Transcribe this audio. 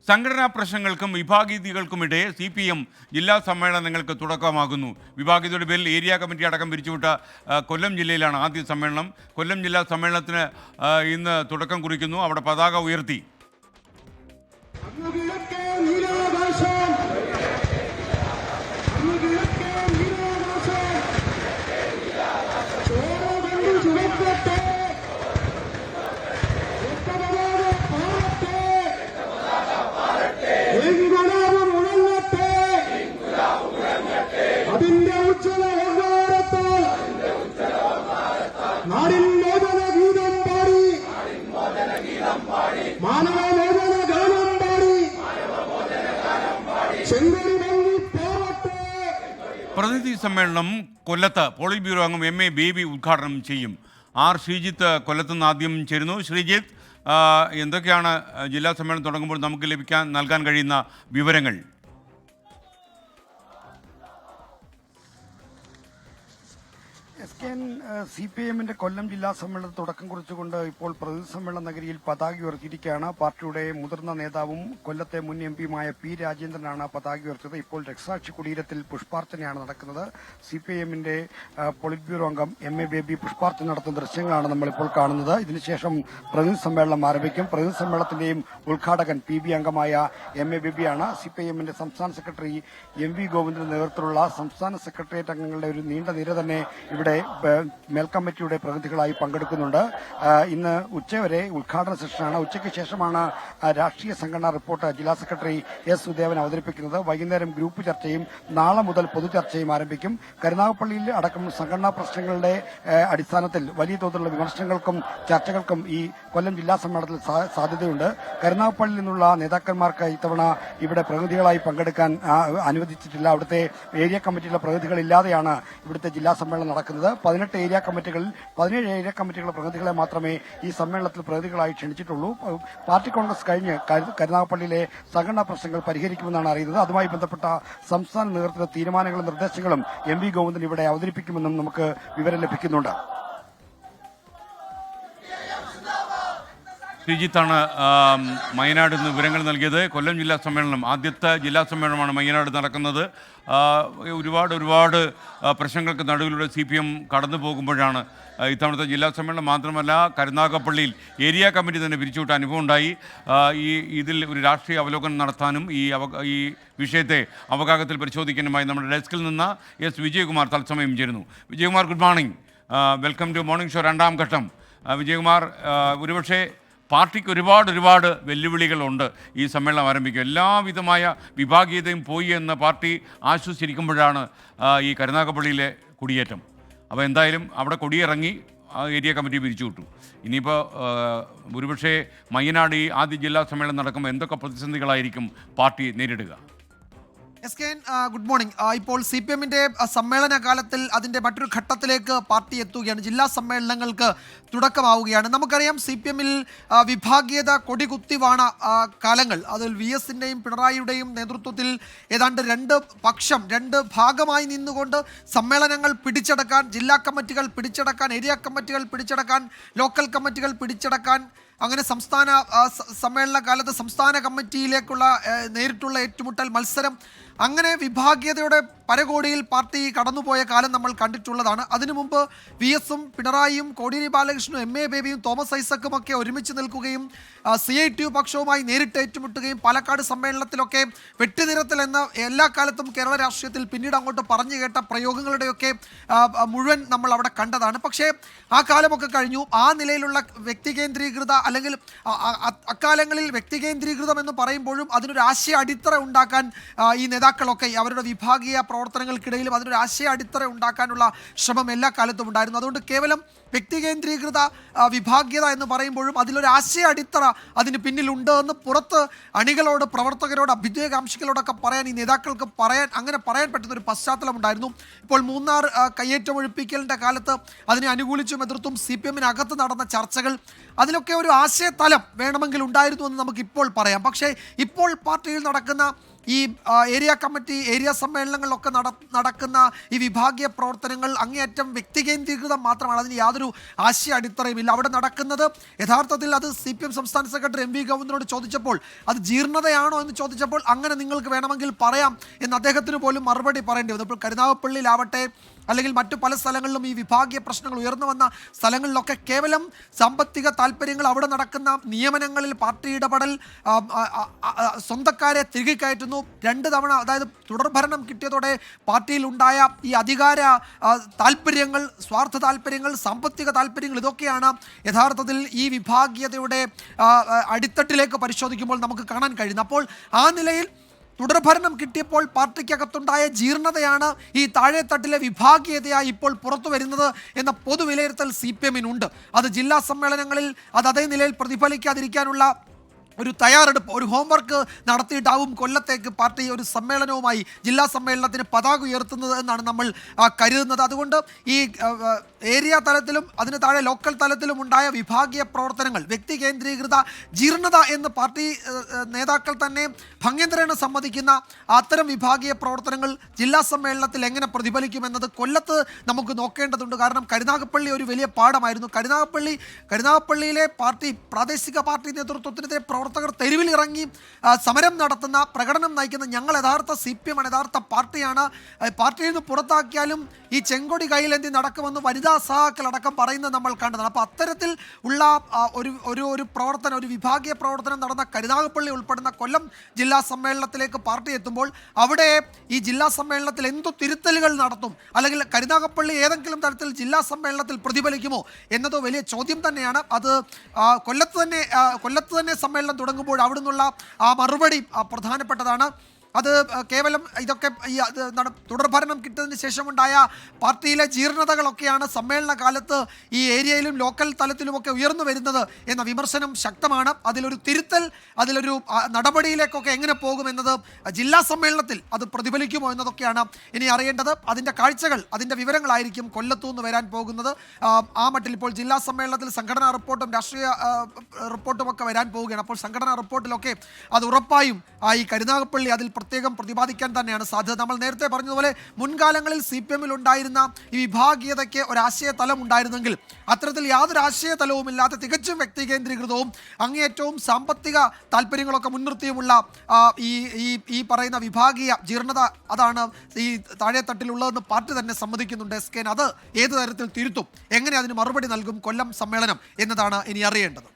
സംഘടനാ പ്രശ്നങ്ങൾക്കും വിഭാഗീയതകൾക്കുമിടെ CPM ജില്ലാ സമ്മേളനങ്ങൾക്ക് തുടക്കമാകുന്നു. വിഭാഗീയതയുടെ പേരിൽ ഏരിയ കമ്മിറ്റി അടക്കം പിരിച്ചുവിട്ട കൊല്ലം ജില്ലയിലാണ് ആദ്യ സമ്മേളനം. കൊല്ലം ജില്ലാ സമ്മേളനത്തിന് ഇന്ന് തുടക്കം കുറിക്കുന്നു. അവിടെ പതാക ഉയർത്തി പ്രതിനിധി സമ്മേളനം കൊല്ലത്ത് പോളിറ്റ് ബ്യൂറോ അംഗം MA ബേബി ഉദ്ഘാടനം ചെയ്യും. ശ്രീജിത്ത് കൊല്ലത്ത് നിന്ന് ആദ്യം ചേരുന്നു. ശ്രീജിത്ത്, എന്തൊക്കെയാണ് ജില്ലാ സമ്മേളനം തുടങ്ങുമ്പോൾ നമുക്ക് നൽകാൻ കഴിയുന്ന വിവരങ്ങൾ? CPM-ന്റെ കൊല്ലം ജില്ലാ സമ്മേളനത്തിൽ തുടക്കം കുറിച്ചുകൊണ്ട് ഇപ്പോൾ പ്രതിനിധി സമ്മേളന നഗരിയിൽ പതാക ഉയർത്തിയിരിക്കുകയാണ്. പാർട്ടിയുടെ മുതിർന്ന നേതാവും കൊല്ലത്തെ മുൻ MP-യുമായ P. രാജേന്ദ്രനാണ് പതാക ഉയർത്തിയത്. ഇപ്പോൾ രക്തസാക്ഷി കുടീരത്തിൽ പുഷ്പാർച്ചനയാണ് നടക്കുന്നത്. CPM-ന്റെ പോളിറ്റ് ബ്യൂറോ അംഗം MA ബേബി പുഷ്പാർച്ചന നടത്തുന്ന ദൃശ്യങ്ങളാണ് നമ്മളിപ്പോൾ കാണുന്നത്. ഇതിനുശേഷം പ്രതിനിധി സമ്മേളനം ആരംഭിക്കും. പ്രതിനിധി സമ്മേളനത്തിന്റെയും ഉദ്ഘാടകൻ PB അംഗമായ MA ബേബിയാണ്. CPM-ന്റെ സംസ്ഥാന സെക്രട്ടറി MV ഗോവിന്ദന്റെ നേതൃത്വത്തിലുള്ള സംസ്ഥാന സെക്രട്ടേറിയറ്റ് അംഗങ്ങളുടെ ഒരു നീണ്ട നിര തന്നെ ഇവിടെ മേൽക്കമ്മിറ്റിയുടെ പ്രതിനിധികളായി പങ്കെടുക്കുന്നുണ്ട്. ഇന്ന് ഉച്ചവരെ ഉദ്ഘാടന സെഷനാണ്. ഉച്ചയ്ക്ക് ശേഷമാണ് രാഷ്ട്രീയ സംഘടനാ റിപ്പോർട്ട് ജില്ലാ സെക്രട്ടറി S. സുദേവൻ അവതരിപ്പിക്കുന്നത്. വൈകുന്നേരം ഗ്രൂപ്പ് ചർച്ചയും നാളെ മുതൽ പൊതുചർച്ചയും ആരംഭിക്കും. കരുനാഗപ്പള്ളിയിൽ അടക്കം സംഘടനാ പ്രശ്നങ്ങളുടെ അടിസ്ഥാനത്തിൽ വലിയ തോതിലുള്ള വിമർശനങ്ങൾക്കും ചർച്ചകൾക്കും ഈ കൊല്ലം ജില്ലാ സമ്മേളനത്തിൽ സാധ്യതയുണ്ട്. കരുനാഗപ്പള്ളിയിൽ നിന്നുള്ള നേതാക്കന്മാർക്ക് ഇത്തവണ ഇവിടെ പ്രതിനിധികളായി പങ്കെടുക്കാൻ അനുവദിച്ചിട്ടില്ല. അവിടുത്തെ ഏരിയ കമ്മിറ്റിയിലെ പ്രതിനിധികളില്ലാതെയാണ് ഇവിടുത്തെ ജില്ലാ സമ്മേളനം നടക്കുന്നത്. 17 ഏരിയ കമ്മിറ്റികളിൽ 17 ഏരിയ കമ്മിറ്റികളുടെ പ്രതിനിധികളെ മാത്രമേ ഈ സമ്മേളനത്തിൽ പ്രതിനിധികളായി ക്ഷണിച്ചിട്ടുള്ളൂ. പാർട്ടി കോൺഗ്രസ് കഴിഞ്ഞ് കരുനാഗപ്പള്ളിയിലെ സംഘടനാ പ്രശ്നങ്ങൾ പരിഹരിക്കുമെന്നാണ് അറിയുന്നത്. അതുമായി ബന്ധപ്പെട്ട സംസ്ഥാന നേതൃത്വ തീരുമാനങ്ങളും നിർദ്ദേശങ്ങളും MV ഗോവിന്ദൻ ഇവിടെ അവതരിപ്പിക്കുമെന്നും നമുക്ക് വിവരം ലഭിക്കുന്നുണ്ട്. ശ്രീജിത്താണ് മയനാട് നിന്ന് വിവരങ്ങൾ നൽകിയത്. കൊല്ലം ജില്ലാ സമ്മേളനം ആദ്യത്തെ ജില്ലാ സമ്മേളനമാണ് മയനാട് നടക്കുന്നത്. ഒരുപാട് പ്രശ്നങ്ങൾക്ക് നടുവിലൂടെ CPM കടന്നു പോകുമ്പോഴാണ് ഇത്തവണത്തെ ജില്ലാ സമ്മേളനം മാത്രമല്ല കരുനാഗപ്പള്ളിയിൽ ഏരിയ കമ്മിറ്റി തന്നെ പിരിച്ചുവിട്ട അനുഭവം ഉണ്ടായി. ഇതിൽ ഒരു രാഷ്ട്രീയ അവലോകനം നടത്താനും ഈ വിഷയത്തെ അവഗാഹത്തിൽ പരിശോധിക്കാനുമായി നമ്മുടെ ഡെസ്കിൽ നിന്ന് S. വിജയകുമാർ തത്സമയം ചേരുന്നു. Vijayakumar, good morning. Welcome to morning show രണ്ടാം ഘട്ടം. വിജയകുമാർ, ഒരുപക്ഷെ പാർട്ടിക്ക് ഒരുപാട് വെല്ലുവിളികളുണ്ട് ഈ സമ്മേളനം ആരംഭിക്കുക. എല്ലാവിധമായ വിഭാഗീയതയും പോയി എന്ന് പാർട്ടി ആശ്വസിച്ചിരിക്കുമ്പോഴാണ് ഈ കരുനാഗപ്പള്ളിയിലെ കുടിയേറ്റം. അപ്പോൾ എന്തായാലും അവിടെ കൊടിയിറങ്ങി ഏരിയ കമ്മിറ്റി പിരിച്ചുവിട്ടു. ഇനിയിപ്പോൾ ഒരുപക്ഷെ മയ്യനാട് ഈ ആദ്യ ജില്ലാ സമ്മേളനം നടക്കുമ്പോൾ എന്തൊക്കെ പ്രതിസന്ധികളായിരിക്കും പാർട്ടി നേരിടുക? Good morning. ഇപ്പോൾ CPM-ന്റെ സമ്മേളന കാലത്തിൽ അതിൻ്റെ മറ്റൊരു ഘട്ടത്തിലേക്ക് പാർട്ടി എത്തുകയാണ്. ജില്ലാ സമ്മേളനങ്ങൾക്ക് തുടക്കമാവുകയാണ്. നമുക്കറിയാം CPM-ൽ വിഭാഗീയത കൊടികുത്തിവാണ കാലങ്ങൾ. അതിൽ VS-ൻ്റെയും പിണറായിയുടെയും നേതൃത്വത്തിൽ ഏതാണ്ട് രണ്ട് ഭാഗമായി നിന്നുകൊണ്ട് സമ്മേളനങ്ങൾ പിടിച്ചടക്കാൻ, ജില്ലാ കമ്മിറ്റികൾ പിടിച്ചടക്കാൻ, ഏരിയ കമ്മിറ്റികൾ പിടിച്ചടക്കാൻ, ലോക്കൽ കമ്മിറ്റികൾ പിടിച്ചടക്കാൻ, അങ്ങനെ സംസ്ഥാന സമ്മേളന കാലത്ത് സംസ്ഥാന കമ്മിറ്റിയിലേക്കുള്ള നേരിട്ടുള്ള ഏറ്റുമുട്ടൽ മത്സരം, അങ്ങനെ വിഭാഗീയതയുടെ പരകോടിയിൽ പാർട്ടി കടന്നുപോയ കാലം നമ്മൾ കണ്ടിട്ടുള്ളതാണ്. അതിനു മുമ്പ് VS-ഉം പിണറായിയും കോടിയേരി ബാലകൃഷ്ണനും MA ബേബിയും തോമസ് ഐസക്കും ഒക്കെ ഒരുമിച്ച് നിൽക്കുകയും CITU പക്ഷവുമായി നേരിട്ട് ഏറ്റുമുട്ടുകയും പാലക്കാട് സമ്മേളനത്തിലൊക്കെ വെട്ടിനിരത്തൽ എന്ന എല്ലാ കാലത്തും കേരള രാഷ്ട്രീയത്തിൽ പിന്നീട് അങ്ങോട്ട് പറഞ്ഞു കേട്ട പ്രയോഗങ്ങളുടെയൊക്കെ മുഴുവൻ നമ്മൾ അവിടെ കണ്ടതാണ്. പക്ഷേ ആ കാലമൊക്കെ കഴിഞ്ഞു. ആ നിലയിലുള്ള വ്യക്തികേന്ദ്രീകൃത അല്ലെങ്കിൽ അക്കാലങ്ങളിൽ വ്യക്തികേന്ദ്രീകൃതം എന്ന് പറയുമ്പോഴും അതിനൊരു ആശയ അടിത്തറ ഉണ്ടാക്കാൻ ഈ നേതാക്കളൊക്കെ അവരുടെ വിഭാഗീയ പ്രവർത്തനങ്ങൾക്കിടയിലും അതിനൊരു ആശയ അടിത്തറ ഉണ്ടാക്കാനുള്ള ശ്രമം എല്ലാ കാലത്തും ഉണ്ടായിരുന്നു. അതുകൊണ്ട് കേവലം വ്യക്തികേന്ദ്രീകൃത വിഭാഗീയത എന്ന് പറയുമ്പോഴും അതിലൊരു ആശയ അടിത്തറ അതിന് പിന്നിലുണ്ട് എന്ന് പുറത്ത് അണികളോട്, പ്രവർത്തകരോട്, അഭ്യുദയകാംക്ഷികളോടൊക്കെ പറയാൻ ഈ നേതാക്കൾക്ക് അങ്ങനെ പറയാൻ പറ്റുന്നൊരു പശ്ചാത്തലം ഉണ്ടായിരുന്നു. ഇപ്പോൾ മൂന്നാർ കയ്യേറ്റമൊഴിപ്പിക്കലിൻ്റെ കാലത്ത് അതിനെ അനുകൂലിച്ചും എതിർത്തും CPM-നകത്ത് നടന്ന ചർച്ചകൾ, അതിലൊക്കെ ഒരു ആശയതലം വേണമെങ്കിൽ ഉണ്ടായിരുന്നു എന്ന് നമുക്കിപ്പോൾ പറയാം. പക്ഷേ ഇപ്പോൾ പാർട്ടിയിൽ നടക്കുന്ന ഈ ഏരിയ കമ്മിറ്റി ഏരിയ സമ്മേളനങ്ങളിലൊക്കെ നടക്കുന്ന ഈ വിഭാഗീയ പ്രവർത്തനങ്ങൾ അങ്ങേയറ്റം വ്യക്തികേന്ദ്രീകൃതം മാത്രമാണ്. അതിന് യാതൊരു ആശയ അടിത്തറയുമില്ല. അവിടെ നടക്കുന്നത് യഥാർത്ഥത്തിൽ അത് CPM സംസ്ഥാന സെക്രട്ടറി MV ഗോവിന്ദനോട് ചോദിച്ചപ്പോൾ അത് ജീർണതയാണോ എന്ന് ചോദിച്ചപ്പോൾ അങ്ങനെ നിങ്ങൾക്ക് വേണമെങ്കിൽ പറയാം എന്ന് അദ്ദേഹത്തിന് പോലും മറുപടി പറയേണ്ടി വന്നു. ഇപ്പോൾ കരുനാഗപ്പള്ളിയിലാവട്ടെ അല്ലെങ്കിൽ മറ്റു പല സ്ഥലങ്ങളിലും ഈ വിഭാഗീയ പ്രശ്നങ്ങൾ ഉയർന്നു വന്ന സ്ഥലങ്ങളിലൊക്കെ കേവലം സാമ്പത്തിക താല്പര്യങ്ങൾ, അവിടെ നടക്കുന്ന നിയമനങ്ങളിൽ പാർട്ടി ഇടപെടൽ, സ്വന്തക്കാരെ തിരികെ കയറ്റുന്നു. 2 തവണ അതായത് തുടർഭരണം കിട്ടിയതോടെ പാർട്ടിയിലുണ്ടായ ഈ അധികാര താല്പര്യങ്ങൾ, സ്വാർത്ഥ താല്പര്യങ്ങൾ, സാമ്പത്തിക താല്പര്യങ്ങൾ, ഇതൊക്കെയാണ് യഥാർത്ഥത്തിൽ ഈ വിഭാഗീയതയുടെ അടിത്തട്ടിലേക്ക് പരിശോധിക്കുമ്പോൾ നമുക്ക് കാണാൻ കഴിയുന്നത്. അപ്പോൾ ആ നിലയിൽ തുടർഭരണം കിട്ടിയപ്പോൾ പാർട്ടിക്കകത്തുണ്ടായ ജീർണതയാണ് ഈ താഴെത്തട്ടിലെ വിഭാഗീയതയായി ഇപ്പോൾ പുറത്തു വരുന്നത് എന്ന പൊതുവിലയിരുത്തൽ CPM-നുണ്ട്. അത് ജില്ലാ സമ്മേളനങ്ങളിൽ അത് അതേ നിലയിൽ പ്രതിഫലിക്കാതിരിക്കാനുള്ള ഒരു തയ്യാറെടുപ്പ്, ഒരു ഹോംവർക്ക് നടത്തിയിട്ടാവും കൊല്ലത്തേക്ക് പാർട്ടി ഒരു സമ്മേളനവുമായി ജില്ലാ സമ്മേളനത്തിന് പതാക ഉയർത്തുന്നത് എന്നാണ് നമ്മൾ കരുതുന്നത്. അതുകൊണ്ട് ഈ ഏരിയ തലത്തിലും അതിന് താഴെ ലോക്കൽ തലത്തിലും ഉണ്ടായ വിഭാഗീയ പ്രവർത്തനങ്ങൾ, വ്യക്തി കേന്ദ്രീകൃത ജീർണത എന്ന് പാർട്ടി നേതാക്കൾ തന്നെ ഭംഗ്യന്തരേണ സമ്മതിക്കുന്ന അത്തരം വിഭാഗീയ പ്രവർത്തനങ്ങൾ ജില്ലാ സമ്മേളനത്തിൽ എങ്ങനെ പ്രതിഫലിക്കുമെന്നത് കൊല്ലത്ത് നമുക്ക് നോക്കേണ്ടതുണ്ട്. കാരണം കരുനാഗപ്പള്ളി ഒരു വലിയ പാഠമായിരുന്നു. കരുനാഗപ്പള്ളിയിലെ പാർട്ടി പ്രാദേശിക പാർട്ടി നേതൃത്വത്തിനെതിരെ പ്രവർത്തകർ തെരുവിൽ ഇറങ്ങി സമരം നടത്തുന്ന, പ്രകടനം നയിക്കുന്ന ഞങ്ങൾ യഥാർത്ഥ CPM ആണ്, യഥാർത്ഥ പാർട്ടിയാണ്, പാർട്ടിയിൽ നിന്ന് പുറത്താക്കിയാലും ഈ ചെങ്കൊടി കയ്യിലെന്തി നടക്കുമെന്ന് വനിതാ സഹാക്കൾ അടക്കം പറയുന്നത് നമ്മൾ കണ്ടതാണ്. അപ്പോൾ അത്തരത്തിൽ ഉള്ള ഒരു പ്രവർത്തനം, ഒരു വിഭാഗീയ പ്രവർത്തനം നടന്ന കരുനാഗപ്പള്ളി ഉൾപ്പെടുന്ന കൊല്ലം ജില്ലാ സമ്മേളനത്തിലേക്ക് പാർട്ടി എത്തുമ്പോൾ അവിടെ ഈ ജില്ലാ സമ്മേളനത്തിൽ എന്തു തിരുത്തലുകൾ നടത്തും, അല്ലെങ്കിൽ കരുനാഗപ്പള്ളി ഏതെങ്കിലും തരത്തിൽ ജില്ലാ സമ്മേളനത്തിൽ പ്രതിഫലിക്കുമോ എന്നത് വലിയ ചോദ്യം തന്നെയാണ്. അത് കൊല്ലത്ത് തന്നെ സമ്മേളനം തുടങ്ങുമ്പോൾ അവിടെ നിന്നുള്ള ആ മറുപടി പ്രധാനപ്പെട്ടതാണ്. അത് കേവലം ഇതൊക്കെ തുടർഭരണം കിട്ടിയതിന് ശേഷമുണ്ടായ പാർട്ടിയിലെ ജീർണതകളൊക്കെയാണ് സമ്മേളന കാലത്ത് ഈ ഏരിയയിലും ലോക്കൽ തലത്തിലുമൊക്കെ ഉയർന്നു വരുന്നത് എന്ന വിമർശനം ശക്തമാണ്. അതിലൊരു തിരുത്തൽ, അതിലൊരു നടപടിയിലേക്കൊക്കെ എങ്ങനെ പോകുമെന്നത് ജില്ലാ സമ്മേളനത്തിൽ അത് പ്രതിഫലിക്കുമോ എന്നതൊക്കെയാണ് ഇനി അറിയേണ്ടത്. അതിൻ്റെ കാഴ്ചകൾ, അതിൻ്റെ വിവരങ്ങളായിരിക്കും കൊല്ലത്തുനിന്ന് വരാൻ പോകുന്നത്. ആ മട്ടിൽ ഇപ്പോൾ ജില്ലാ സമ്മേളനത്തിൽ സംഘടനാ റിപ്പോർട്ടും രാഷ്ട്രീയ റിപ്പോർട്ടും ഒക്കെ വരാൻ പോവുകയാണ്. അപ്പോൾ സംഘടനാ റിപ്പോർട്ടിലൊക്കെ അത് ഉറപ്പായും ഈ കരുനാഗപ്പള്ളി അതിൽ പ്രത്യേകം പ്രതിപാദിക്കാൻ തന്നെയാണ് സാധ്യത. നമ്മൾ നേരത്തെ പറഞ്ഞതുപോലെ മുൻകാലങ്ങളിൽ CPM-ൽ ഉണ്ടായിരുന്ന ഈ വിഭാഗീയതയ്ക്ക് ഒരാശയ തലം ഉണ്ടായിരുന്നെങ്കിൽ അത്തരത്തിൽ യാതൊരു ആശയ തലവുമില്ലാത്ത തികച്ചും വ്യക്തി കേന്ദ്രീകൃതവും അങ്ങേയറ്റവും സാമ്പത്തിക താല്പര്യങ്ങളൊക്കെ മുൻനിർത്തിയുമുള്ള ഈ പറയുന്ന വിഭാഗീയ ജീർണത അതാണ് ഈ താഴെത്തട്ടിലുള്ളതെന്ന് പാർട്ടി തന്നെ സമ്മതിക്കുന്നുണ്ട്. SKN അത് ഏത് തരത്തിൽ തിരുത്തും, എങ്ങനെ അതിന് മറുപടി നൽകും കൊല്ലം സമ്മേളനം എന്നതാണ് ഇനി അറിയേണ്ടത്.